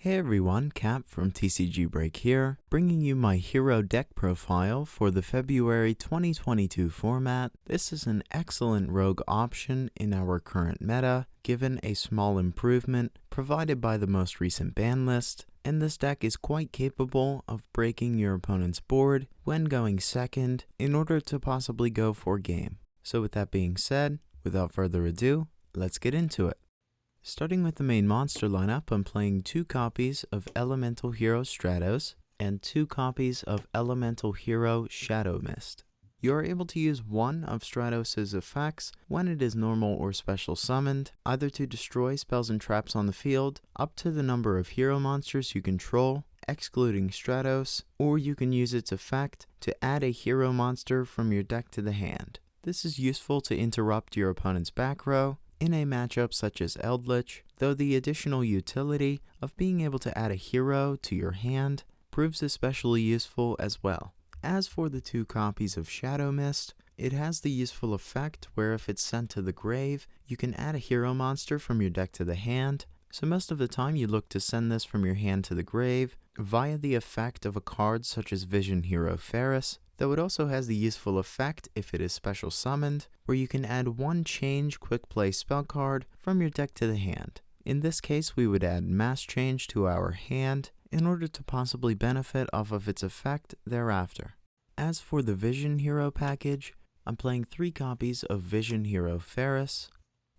Hey everyone, Cap from TCG Break here, bringing you my hero deck profile for the February 2022 format. This is an excellent rogue option in our current meta, given a small improvement provided by the most recent ban list, and this deck is quite capable of breaking your opponent's board when going second in order to possibly go for game. So with that being said, without further ado, let's get into it. Starting with the main monster lineup, I'm playing 2 copies of Elemental Hero Stratos and 2 copies of Elemental Hero Shadow Mist. You are able to use one of Stratos' effects when it is normal or special summoned, either to destroy spells and traps on the field, up to the number of hero monsters you control, excluding Stratos, or you can use its effect to add a hero monster from your deck to the hand. This is useful to interrupt your opponent's back row in a matchup such as Eldritch, though the additional utility of being able to add a hero to your hand proves especially useful as well. As for the 2 copies of Shadow Mist, it has the useful effect where if it's sent to the grave, you can add a hero monster from your deck to the hand, so most of the time you look to send this from your hand to the grave via the effect of a card such as Vision Hero Ferris, though it also has the useful effect if it is special summoned, where you can add one change quick play spell card from your deck to the hand. In this case, we would add Mass Change to our hand in order to possibly benefit off of its effect thereafter. As for the Vision Hero package, I'm playing 3 copies of Vision Hero Ferris.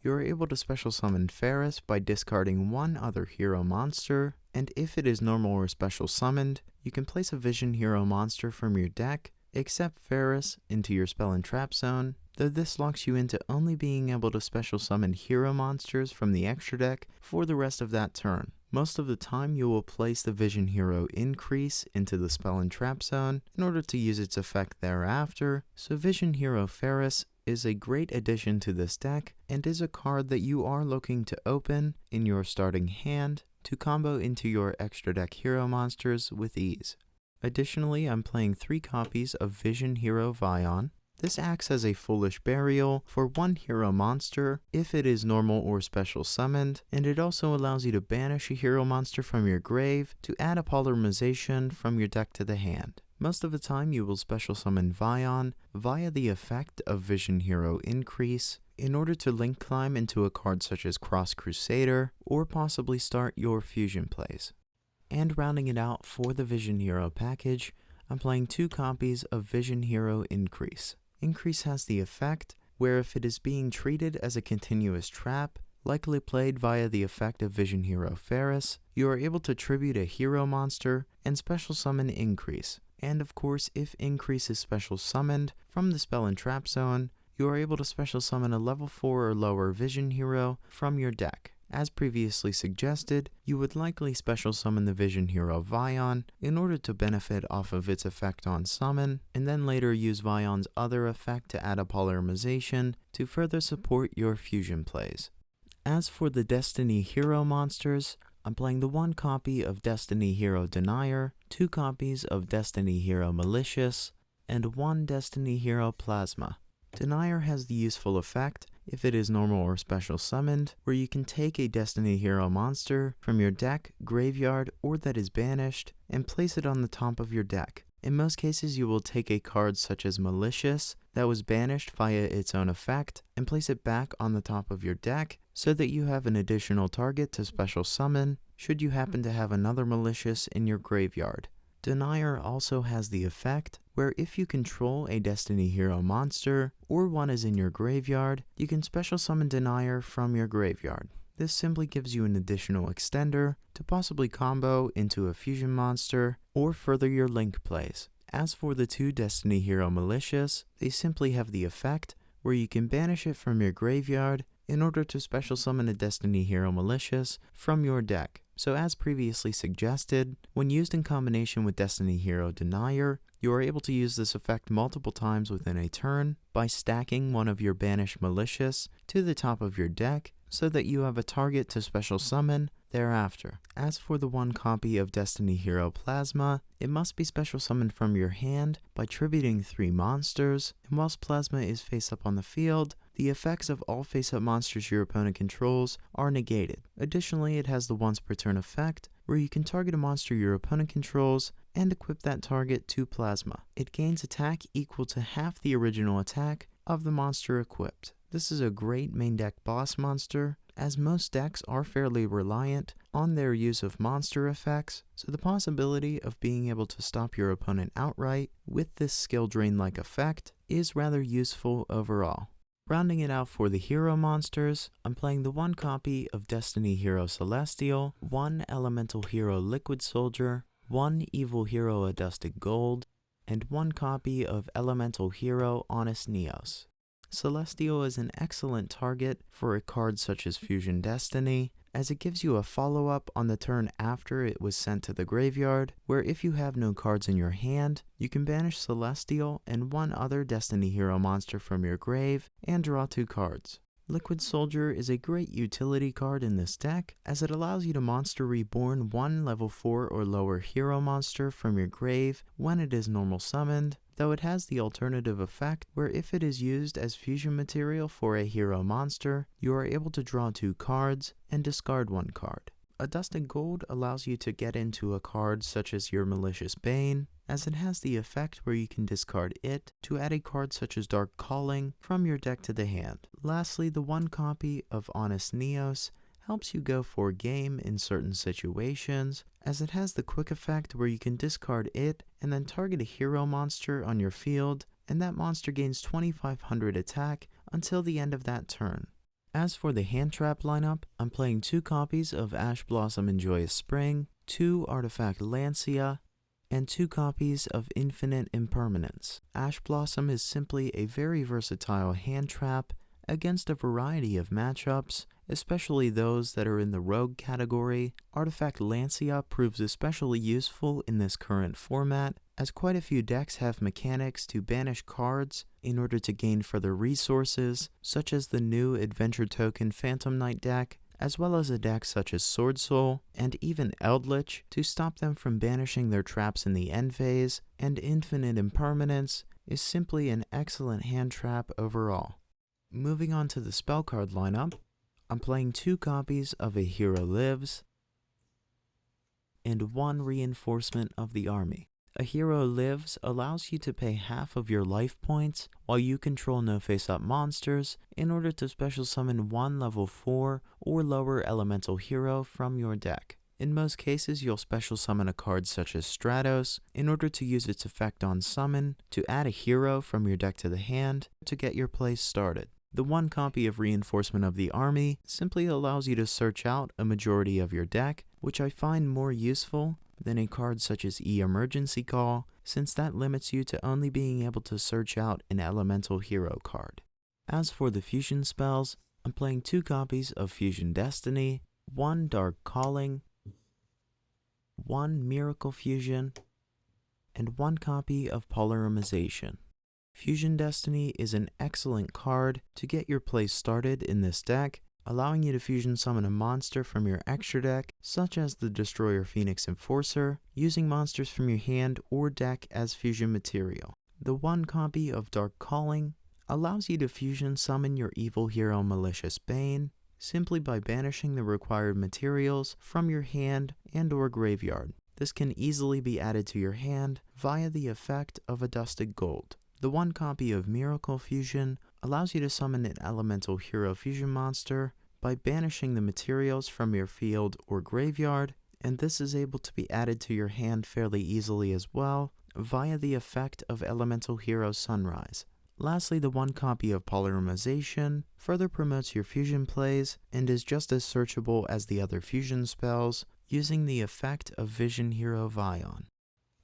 You are able to special summon Ferris by discarding one other hero monster, and if it is normal or special summoned, you can place a Vision Hero monster from your deck except Ferris into your spell and trap zone, though this locks you into only being able to special summon hero monsters from the extra deck for the rest of that turn. Most of the time you will place the Vision Hero Increase into the spell and trap zone in order to use its effect thereafter, so Vision Hero Ferris is a great addition to this deck and is a card that you are looking to open in your starting hand to combo into your extra deck hero monsters with ease. Additionally, I'm playing 3 copies of Vision Hero Vion. This acts as a Foolish Burial for one hero monster if it is normal or special summoned, and it also allows you to banish a hero monster from your grave to add a polymerization from your deck to the hand. Most of the time you will special summon Vion via the effect of Vision Hero Increase in order to link climb into a card such as Cross Crusader or possibly start your fusion plays. And rounding it out for the Vision Hero package, I'm playing 2 copies of Vision Hero Increase. Increase has the effect where if it is being treated as a continuous trap, likely played via the effect of Vision Hero Ferris, you are able to tribute a hero monster and special summon Increase. And of course, if Increase is special summoned from the spell and trap zone, you are able to special summon a level 4 or lower Vision Hero from your deck. As previously suggested, you would likely special summon the Vision Hero Vion in order to benefit off of its effect on summon, and then later use Vion's other effect to add a polymerization to further support your fusion plays. As for the Destiny Hero monsters, I'm playing the 1 copy of Destiny Hero Denier, 2 copies of Destiny Hero Malicious, and 1 Destiny Hero Plasma. Denier has the useful effect if it is normal or special summoned, where you can take a Destiny Hero monster from your deck, graveyard, or that is banished, and place it on the top of your deck. In most cases, you will take a card such as Malicious that was banished via its own effect and place it back on the top of your deck so that you have an additional target to special summon should you happen to have another Malicious in your graveyard. Denier also has the effect where if you control a Destiny Hero monster or one is in your graveyard, you can special summon Denier from your graveyard. This simply gives you an additional extender to possibly combo into a fusion monster or further your link plays. As for the 2 Destiny Hero Malicious, they simply have the effect where you can banish it from your graveyard in order to special summon a Destiny Hero Malicious from your deck. So as previously suggested, when used in combination with Destiny Hero Denier, you are able to use this effect multiple times within a turn by stacking one of your banished Malicious to the top of your deck so that you have a target to special summon thereafter. As for the 1 copy of Destiny Hero Plasma, it must be special summoned from your hand by tributing 3 monsters, and whilst Plasma is face up on the field, the effects of all face-up monsters your opponent controls are negated. Additionally, it has the once per turn effect where you can target a monster your opponent controls and equip that target to Plasma. It gains attack equal to half the original attack of the monster equipped. This is a great main deck boss monster, as most decks are fairly reliant on their use of monster effects, so the possibility of being able to stop your opponent outright with this skill drain-like effect is rather useful overall. Rounding it out for the hero monsters, I'm playing the one copy of Destiny Hero Celestial, one Elemental Hero Liquid Soldier, one Evil Hero Adusted Gold, and one copy of Elemental Hero Honest Neos. Celestial is an excellent target for a card such as Fusion Destiny, as it gives you a follow-up on the turn after it was sent to the graveyard, where if you have no cards in your hand, you can banish Celestial and one other Destiny Hero monster from your grave and draw 2 cards. Liquid Soldier is a great utility card in this deck, as it allows you to Monster Reborn one level 4 or lower hero monster from your grave when it is normal summoned, though it has the alternative effect where if it is used as fusion material for a hero monster, you are able to draw 2 cards and discard 1 card. Adusted Gold allows you to get into a card such as your Malicious Bane, as it has the effect where you can discard it to add a card such as Dark Calling from your deck to the hand. Lastly, the one copy of Honest Neos helps you go for game in certain situations, as it has the quick effect where you can discard it and then target a hero monster on your field, and that monster gains 2500 attack until the end of that turn. As for the hand trap lineup, I'm playing 2 copies of Ash Blossom and Joyous Spring, 2 Artifact Lancia, and 2 copies of Infinite Impermanence. Ash Blossom is simply a very versatile hand trap against a variety of matchups, especially those that are in the rogue category. Artifact Lancia proves especially useful in this current format, as quite a few decks have mechanics to banish cards in order to gain further resources, such as the new Adventure Token Phantom Knight deck, as well as a deck such as Sword Soul and even Eldritch to stop them from banishing their traps in the end phase, and Infinite Impermanence is simply an excellent hand trap overall. Moving on to the spell card lineup, I'm playing 2 copies of A Hero Lives and 1 Reinforcement of the Army. A Hero Lives allows you to pay half of your life points while you control no face-up monsters in order to special summon 1 level 4 or lower elemental hero from your deck. In most cases, you'll special summon a card such as Stratos in order to use its effect on summon to add a hero from your deck to the hand to get your play started. The one copy of Reinforcement of the Army simply allows you to search out a majority of your deck, which I find more useful than a card such as Emergency Call, since that limits you to only being able to search out an elemental hero card. As for the fusion spells, I'm playing 2 copies of Fusion Destiny, 1 Dark Calling, 1 Miracle Fusion, and 1 copy of Polymerization. Fusion Destiny is an excellent card to get your play started in this deck, allowing you to fusion summon a monster from your extra deck, such as the Destroyer Phoenix Enforcer, using monsters from your hand or deck as fusion material. The 1 copy of Dark Calling allows you to fusion summon your evil hero Malicious Bane, simply by banishing the required materials from your hand and or graveyard. This can easily be added to your hand via the effect of Adusted Gold. The 1 copy of Miracle Fusion allows you to summon an elemental hero fusion monster by banishing the materials from your field or graveyard, and this is able to be added to your hand fairly easily as well via the effect of Elemental Hero Sunrise. Lastly, the 1 copy of Polymerization further promotes your fusion plays and is just as searchable as the other fusion spells, using the effect of Vision Hero Vion.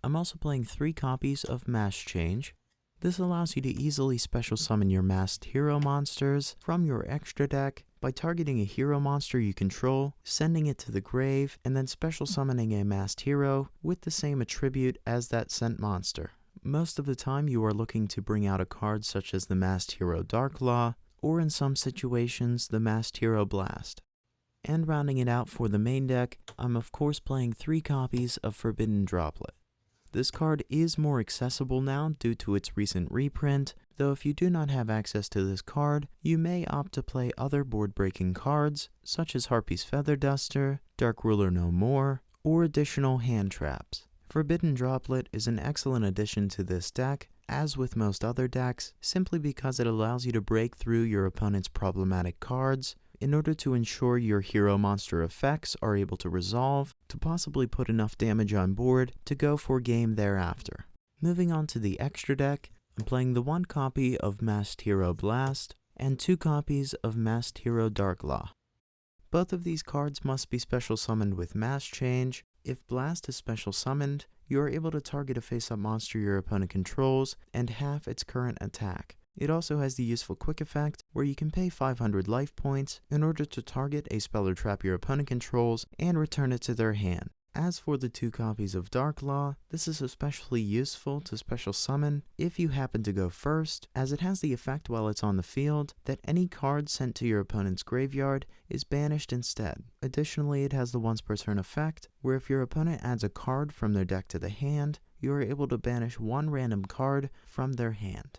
I'm also playing 3 copies of Mass Change. This allows you to easily special summon your masked hero monsters from your extra deck by targeting a hero monster you control, sending it to the grave, and then special summoning a masked hero with the same attribute as that sent monster. Most of the time you are looking to bring out a card such as the masked hero Darklaw, or in some situations the masked hero Blast. And rounding it out for the main deck, I'm of course playing 3 copies of Forbidden Droplet. This card is more accessible now due to its recent reprint, though if you do not have access to this card, you may opt to play other board-breaking cards, such as Harpy's Feather Duster, Dark Ruler No More, or additional hand traps. Forbidden Droplet is an excellent addition to this deck, as with most other decks, simply because it allows you to break through your opponent's problematic cards in order to ensure your hero monster effects are able to resolve to possibly put enough damage on board to go for game thereafter. Moving on to the extra deck, I'm playing the 1 copy of Masked Hero Blast and 2 copies of Masked Hero Darklaw. Both of these cards must be special summoned with Mass Change. If Blast is special summoned, you are able to target a face-up monster your opponent controls and half its current attack. It also has the useful quick effect where you can pay 500 life points in order to target a spell or trap your opponent controls and return it to their hand. As for the 2 copies of Darklaw, this is especially useful to special summon if you happen to go first, as it has the effect while it's on the field that any card sent to your opponent's graveyard is banished instead. Additionally, it has the once per turn effect, where if your opponent adds a card from their deck to the hand, you are able to banish 1 random card from their hand.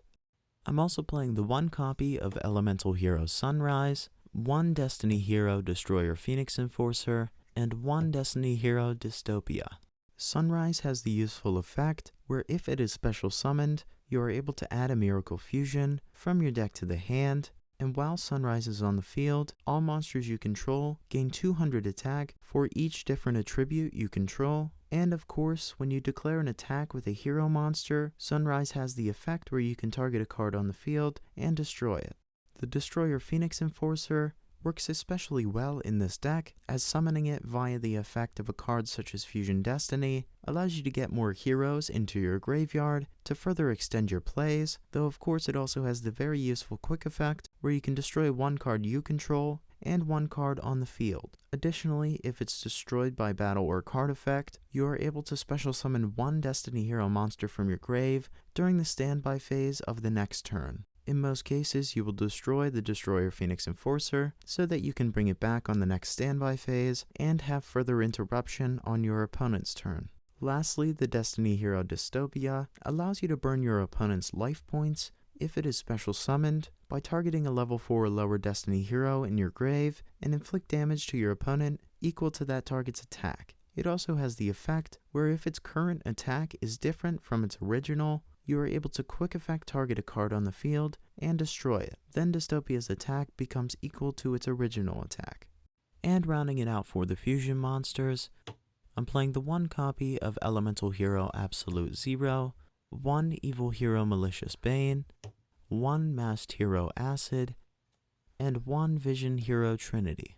I'm also playing the 1 copy of Elemental Hero Sunrise, 1 Destiny Hero Destroyer Phoenix Enforcer, and 1 Destiny Hero Dystopia. Sunrise has the useful effect where if it is special summoned, you are able to add a Miracle Fusion from your deck to the hand, and while Sunrise is on the field, all monsters you control gain 200 attack for each different attribute you control, and of course, when you declare an attack with a hero monster, Sunrise has the effect where you can target a card on the field and destroy it. The Destroyer Phoenix Enforcer works especially well in this deck, as summoning it via the effect of a card such as Fusion Destiny allows you to get more heroes into your graveyard to further extend your plays, though of course it also has the very useful quick effect where you can destroy 1 card you control and 1 card on the field. Additionally, if it's destroyed by battle or card effect, you are able to special summon 1 Destiny Hero monster from your grave during the standby phase of the next turn. In most cases, you will destroy the Destroyer Phoenix Enforcer so that you can bring it back on the next standby phase and have further interruption on your opponent's turn. Lastly, the Destiny Hero Dystopia allows you to burn your opponent's life points if it is special summoned by targeting a level 4 or lower Destiny Hero in your grave and inflict damage to your opponent equal to that target's attack. It also has the effect where if its current attack is different from its original, you are able to quick effect target a card on the field and destroy it. Then Dystopia's attack becomes equal to its original attack. And rounding it out for the fusion monsters, I'm playing the 1 copy of Elemental Hero Absolute Zero, 1 Evil Hero Malicious Bane, 1 Masked Hero Acid, and 1 Vision Hero Trinity.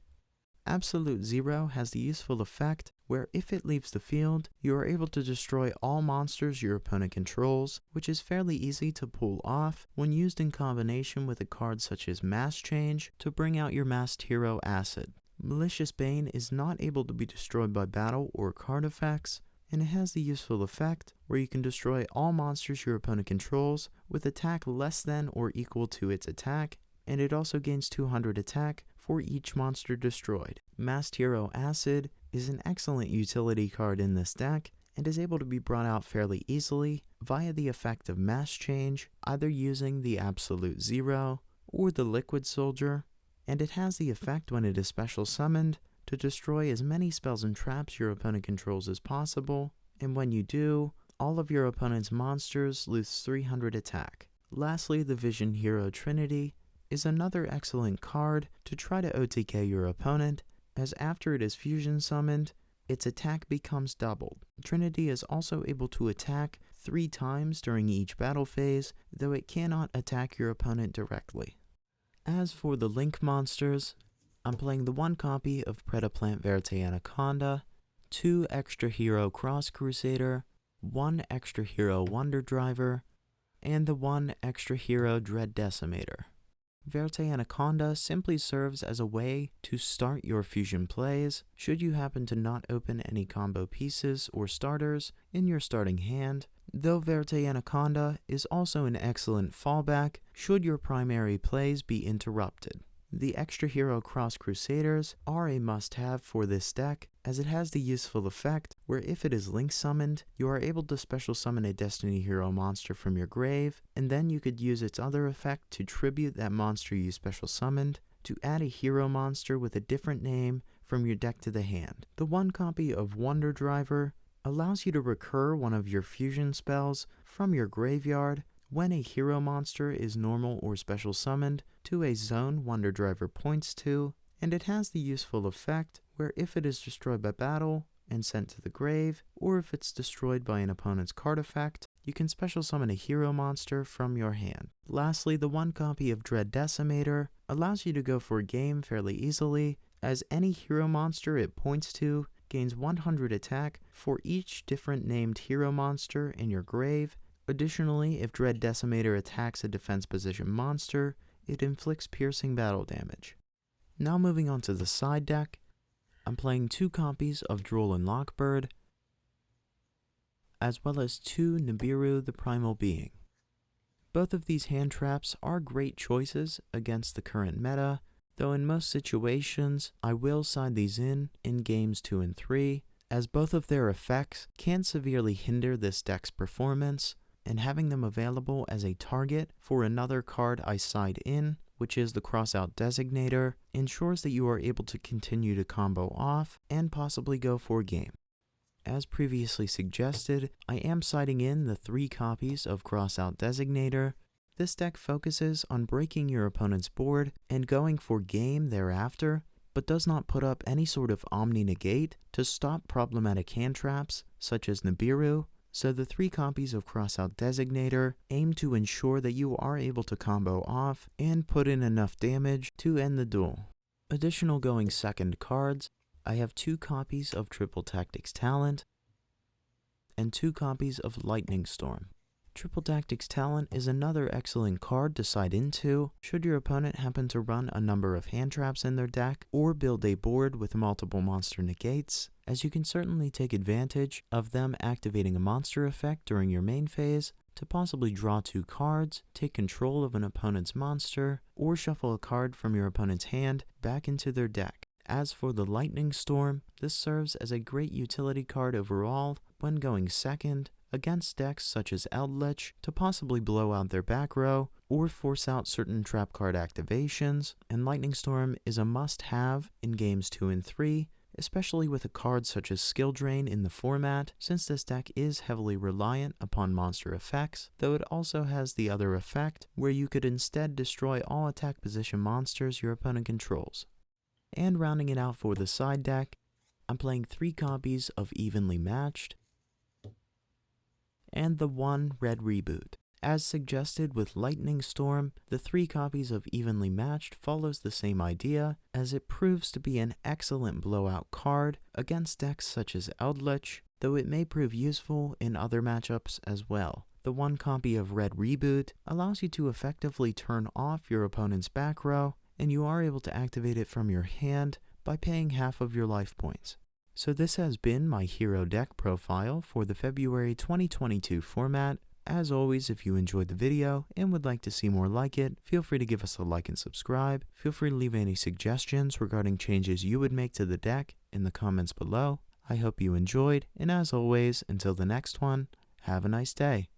Absolute Zero has the useful effect where if it leaves the field, you are able to destroy all monsters your opponent controls, which is fairly easy to pull off when used in combination with a card such as Mass Change to bring out your Masked Hero Acid. Malicious Bane is not able to be destroyed by battle or card effects, and it has the useful effect where you can destroy all monsters your opponent controls with attack less than or equal to its attack, and it also gains 200 attack for each monster destroyed. Masked Hero Acid is an excellent utility card in this deck and is able to be brought out fairly easily via the effect of Mass Change, either using the Absolute Zero or the Liquid Soldier, and it has the effect when it is special summoned to destroy as many spells and traps your opponent controls as possible, and when you do, all of your opponent's monsters lose 300 attack. Lastly, the Vision Hero Trinity is another excellent card to try to OTK your opponent, as after it is fusion summoned, its attack becomes doubled. Trinity is also able to attack 3 times during each battle phase, though it cannot attack your opponent directly. As for the Link monsters, I'm playing the 1 copy of Predaplant Verte Anaconda, 2 Extra Hero Cross Crusader, 1 Extra Hero Wonder Driver, and the 1 Extra Hero Dread Decimator. Verte Anaconda simply serves as a way to start your fusion plays should you happen to not open any combo pieces or starters in your starting hand, though Verte Anaconda is also an excellent fallback should your primary plays be interrupted. The Extra Hero Cross Crusaders are a must-have for this deck, as it has the useful effect where if it is Link summoned, you are able to special summon a Destiny Hero monster from your grave, and then you could use its other effect to tribute that monster you special summoned to add a hero monster with a different name from your deck to the hand. The one copy of Wonder Driver allows you to recur one of your fusion spells from your graveyard when a hero monster is normal or special summoned to a zone Wonder Driver points to, and it has the useful effect where if it is destroyed by battle and sent to the grave, or if it's destroyed by an opponent's card effect, you can special summon a hero monster from your hand. Lastly, the one copy of Dread Decimator allows you to go for a game fairly easily, as any hero monster it points to gains 100 attack for each different named hero monster in your grave. Additionally, if Dread Decimator attacks a defense position monster, it inflicts piercing battle damage. Now moving on to the side deck, I'm playing 2 copies of Droll Lockbird, as well as 2 Nibiru the Primal Being. Both of these hand traps are great choices against the current meta, though in most situations I will side these in games 2 and 3, as both of their effects can severely hinder this deck's performance, and having them available as a target for another card I side in, which is the Crossout Designator, ensures that you are able to continue to combo off and possibly go for a game. As previously suggested, I am siding in the 3 copies of Crossout Designator. This deck focuses on breaking your opponent's board and going for game thereafter, but does not put up any sort of Omni Negate to stop problematic hand traps such as Nibiru, so the 3 copies of Crossout Designator aim to ensure that you are able to combo off and put in enough damage to end the duel. Additional going second cards, I have 2 copies of Triple Tactics Talent and 2 copies of Lightning Storm. Triple Tactics Talent is another excellent card to side into should your opponent happen to run a number of hand traps in their deck or build a board with multiple monster negates, as you can certainly take advantage of them activating a monster effect during your main phase to possibly draw 2 cards, take control of an opponent's monster, or shuffle a card from your opponent's hand back into their deck. As for the Lightning Storm, this serves as a great utility card overall when going second against decks such as Eldritch to possibly blow out their back row or force out certain trap card activations, and Lightning Storm is a must-have in games 2 and 3, especially with a card such as Skill Drain in the format, since this deck is heavily reliant upon monster effects, though it also has the other effect where you could instead destroy all attack position monsters your opponent controls. And rounding it out for the side deck, I'm playing 3 copies of Evenly Matched and the 1 Red Reboot. As suggested with Lightning Storm, the 3 copies of Evenly Matched follows the same idea, as it proves to be an excellent blowout card against decks such as Eldritch, though it may prove useful in other matchups as well. The 1 copy of Red Reboot allows you to effectively turn off your opponent's back row, and you are able to activate it from your hand by paying half of your life points. So this has been my hero deck profile for the February 2022 format. As always, if you enjoyed the video and would like to see more like it, feel free to give us a like and subscribe. Feel free to leave any suggestions regarding changes you would make to the deck in the comments below. I hope you enjoyed, and as always, until the next one, have a nice day.